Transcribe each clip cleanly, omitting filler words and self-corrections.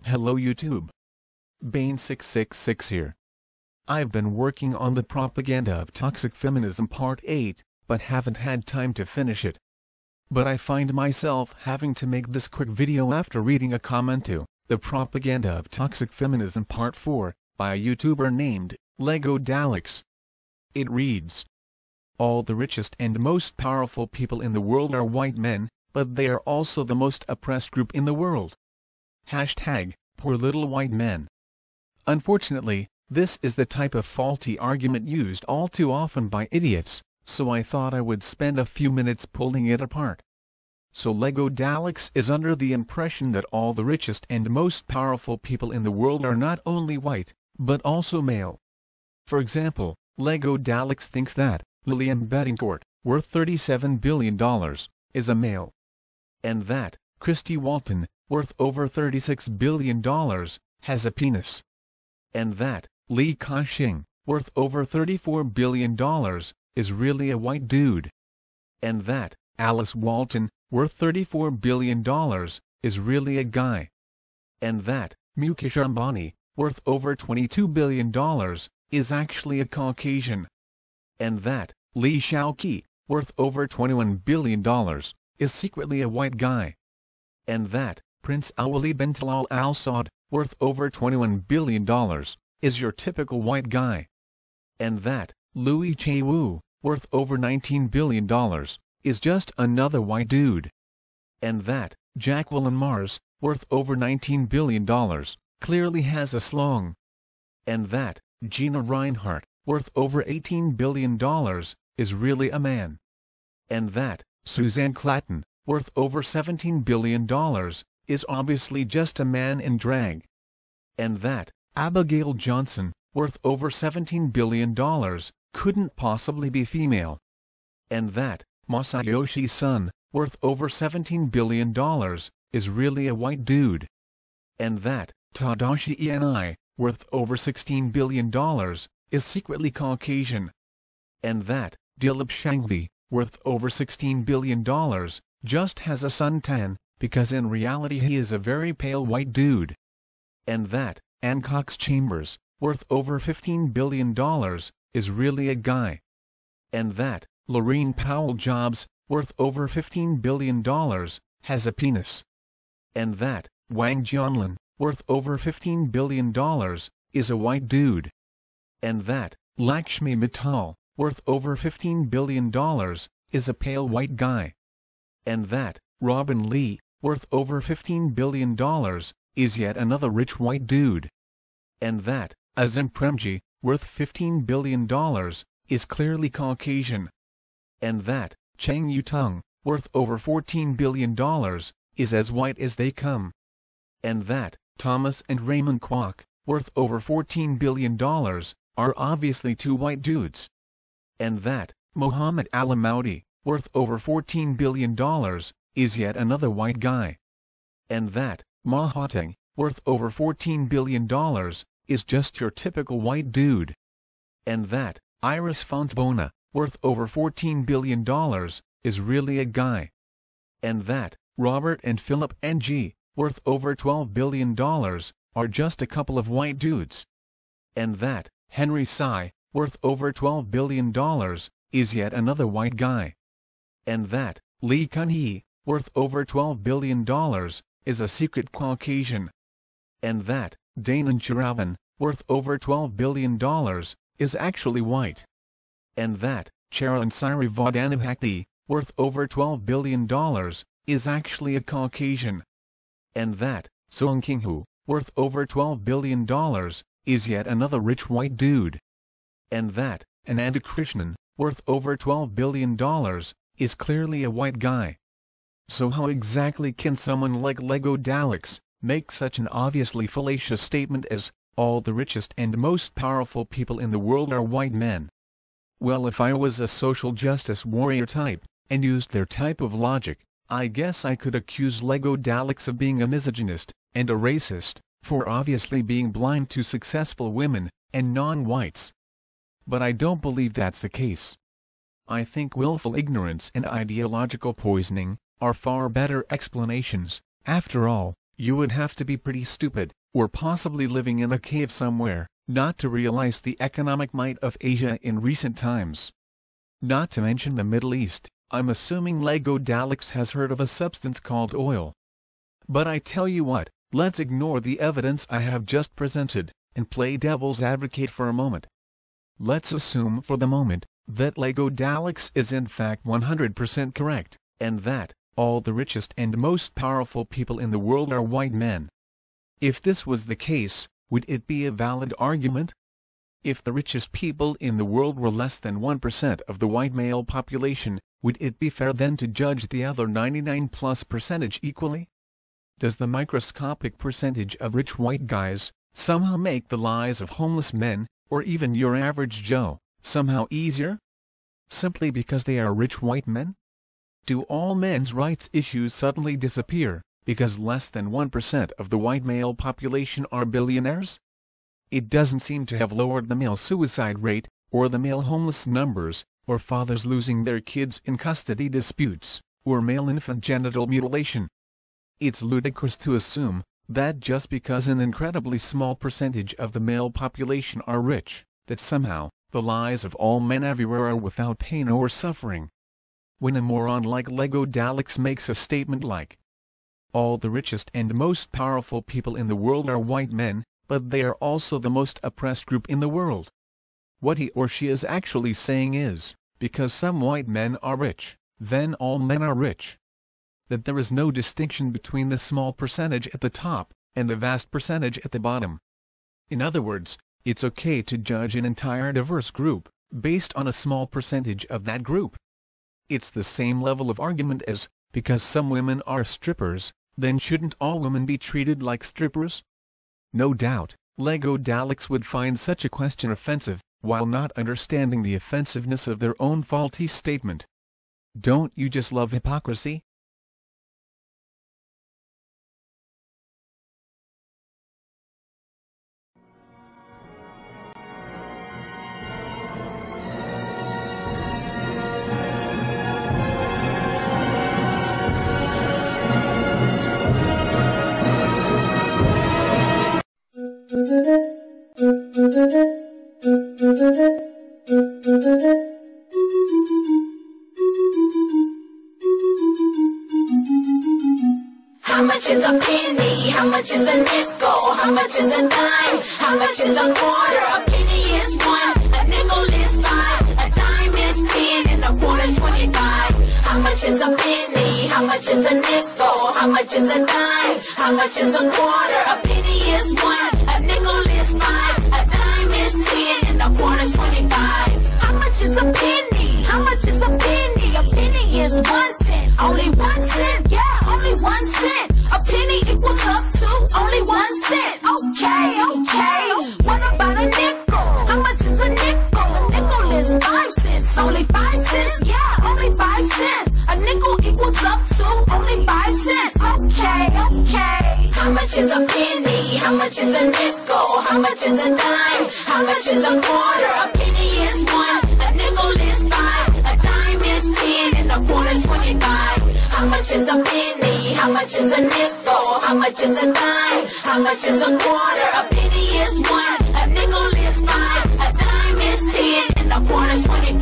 Hello YouTube. Bane666 here. I've been working on the propaganda of toxic feminism part 8, but haven't had time to finish it. But I find myself having to make this quick video after reading a comment to the propaganda of toxic feminism part 4 by a YouTuber named Lego Daleks. It reads, "All the richest and most powerful people in the world are white men, but they are also the most oppressed group in the world. Hashtag, poor little white men." Unfortunately, this is the type of faulty argument used all too often by idiots, so I thought I would spend a few minutes pulling it apart. So Lego Daleks is under the impression that all the richest and most powerful people in the world are not only white, but also male. For example, Lego Daleks thinks that William Bettencourt, worth $37 billion, is a male. And that Christy Walton, worth over $36 billion, has a penis. And that Li Ka-shing, worth over $34 billion, is really a white dude. And that Alice Walton, worth $34 billion, is really a guy. And that Mukesh Ambani, worth over $22 billion, is actually a Caucasian. And that Li Shaoqi, worth over $21 billion, is secretly a white guy. And that Prince Awali bin Talal Al Saud, worth over $21 billion, is your typical white guy. And that Louis Che-woo, worth over $19 billion, is just another white dude. And that Jacqueline Mars, worth over $19 billion, clearly has a slong. And that Gina Reinhardt, worth over $18 billion, is really a man. And that Suzanne Clatton, worth over $17 billion, is obviously just a man in drag. And that Abigail Johnson, worth over $17 billion, couldn't possibly be female. And that Masayoshi Son, worth over $17 billion, is really a white dude. And that Tadashi Ienai, worth over $16 billion, is secretly Caucasian. And that Dilip Shangvi, worth over $16 billion, just has a suntan, because in reality he is a very pale white dude. And that Ann Cox Chambers, worth over $15 billion, is really a guy. And that Lorraine Powell Jobs, worth over $15 billion, has a penis. And that Wang Jianlin, worth over $15 billion, is a white dude. And that Lakshmi Mittal, worth over $15 billion, is a pale white guy. And that Robin Lee, worth over $15 billion, is yet another rich white dude. And that Azim Premji, worth $15 billion, is clearly Caucasian. And that Chang Yutung, worth over $14 billion, is as white as they come. And that Thomas and Raymond Kwok, worth over $14 billion, are obviously two white dudes. And that Mohammed Alamoudi, worth over $14 billion, is yet another white guy. And that Ma Hoteng, worth over $14 billion, is just your typical white dude. And that Iris Fontbona, worth over $14 billion, is really a guy. And that Robert and Philip Ng, worth over $12 billion, are just a couple of white dudes. And that Henry Tsai, worth over $12 billion, is yet another white guy. And that Lee Kun-hee, worth over $12 billion, is a secret Caucasian. And that Danon Chiravan, worth over $12 billion, is actually white. And that Charan Sirivardhanabhakti, worth over $12 billion, is actually a Caucasian. And that Song King-hoo, worth over $12 billion, is yet another rich white dude. And that Ananda Krishnan, worth over $12 billion, is clearly a white guy. So how exactly can someone like Lego Daleks make such an obviously fallacious statement as, all the richest and most powerful people in the world are white men? Well, if I was a social justice warrior type, and used their type of logic, I guess I could accuse Lego Daleks of being a misogynist, and a racist, for obviously being blind to successful women, and non-whites. But I don't believe that's the case. I think willful ignorance and ideological poisoning are far better explanations. After all, you would have to be pretty stupid or possibly living in a cave somewhere, not to realize the economic might of Asia in recent times. Not to mention the Middle East. I'm assuming Lego Daleks has heard of a substance called oil. But I tell you what, let's ignore the evidence I have just presented, and play devil's advocate for a moment. Let's assume for the moment, that Lego Daleks is in fact 100% correct, and that all the richest and most powerful people in the world are white men. If this was the case, would it be a valid argument? If the richest people in the world were less than 1% of the white male population, would it be fair then to judge the other 99+% equally? Does the microscopic percentage of rich white guys somehow make the lives of homeless men, or even your average Joe, somehow easier? Simply because they are rich white men? Do all men's rights issues suddenly disappear, because less than 1% of the white male population are billionaires? It doesn't seem to have lowered the male suicide rate, or the male homeless numbers, or fathers losing their kids in custody disputes, or male infant genital mutilation. It's ludicrous to assume that just because an incredibly small percentage of the male population are rich, that somehow the lives of all men everywhere are without pain or suffering. When a moron like Lego Daleks makes a statement like, all the richest and most powerful people in the world are white men, but they are also the most oppressed group in the world. What he or she is actually saying is, because some white men are rich, then all men are rich. That there is no distinction between the small percentage at the top, and the vast percentage at the bottom. In other words, it's okay to judge an entire diverse group, based on a small percentage of that group. It's the same level of argument as, because some women are strippers, then shouldn't all women be treated like strippers? No doubt, Lego Daleks would find such a question offensive, while not understanding the offensiveness of their own faulty statement. Don't you just love hypocrisy? How much is a penny? How much is a nickel? How much is a dime? How much is a quarter? A penny is one, a nickel is five, a dime is 10, and a quarter is 25. How much is a penny? How much is a nickel? How much is a dime? How much is a quarter? A penny is one, a nickel is five, a dime is 10, and a quarter is 25. How much is a penny? How much is a penny? A penny is 1 cent, only 1 cent, yeah, only 1 cent. A penny equals up to only 1 cent. Okay, okay. What about a nickel? How much is a nickel? A nickel is 5 cents, only 5 cents, yeah, only 5 cents. A nickel equals up to only 5 cents. Okay, okay. How much is a penny? How much is a nickel? How much is a dime? How much is a quarter? A penny is one, a nickel is five, a dime is 10, and a quarter is 25. How much is a penny? How much is a nickel? How much is a dime? How much is a quarter? A penny is one, a nickel is five, a dime is 10, and a quarter is 25.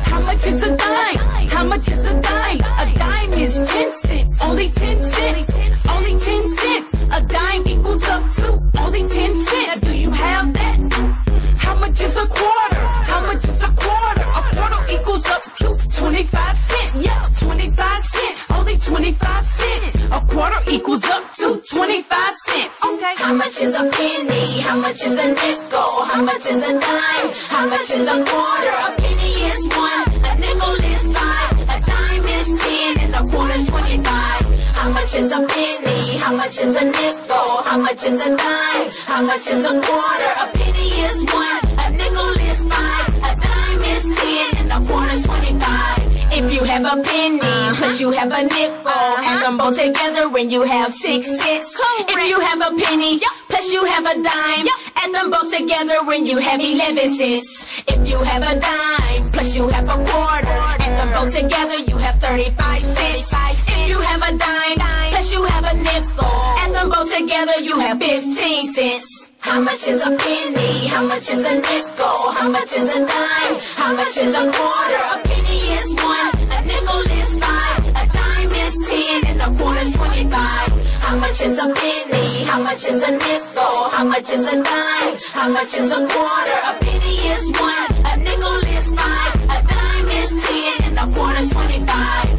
How much is a dime? How much is a dime? A dime is 10 cents, only 10 cents, only 10 cents. A dime equals up to only 10 cents. Now do you have that? How much is a quarter? How much is a quarter? A quarter equals up to 25 cents. Yeah, 25 cents, only 25 cents. A quarter equals up to 25 cents. Okay. How much is a penny? How much is a nickel? How much is a dime? How much is a quarter? A penny is one, a nickel is five, a dime is 10, and a quarter is 25. How much is a penny? How much is a nickel? How much is a dime? How much is a quarter? A penny is one, a nickel is five, a dime is 10, and a quarter is 25. If you have a penny, plus you have a nickel, add them both together when you have 6 cents. If you have a penny, plus you have a dime, add them both together when you have 11 cents. If you have a dime, plus you have a quarter, add them both together, you have 35 cents. If you have a dime, plus you have a nickel, add them both together you have 15 cents. How much is a penny? How much is a nickel? How much is a dime? How much is a quarter? A penny is 1, a nickel is 5, a dime is 10, and a quarter is 25. How much is a penny? How much is a nickel? How much is a dime? How much is a quarter? A penny is 1, a nickel is 5, a dime is 10, and a quarter is 25.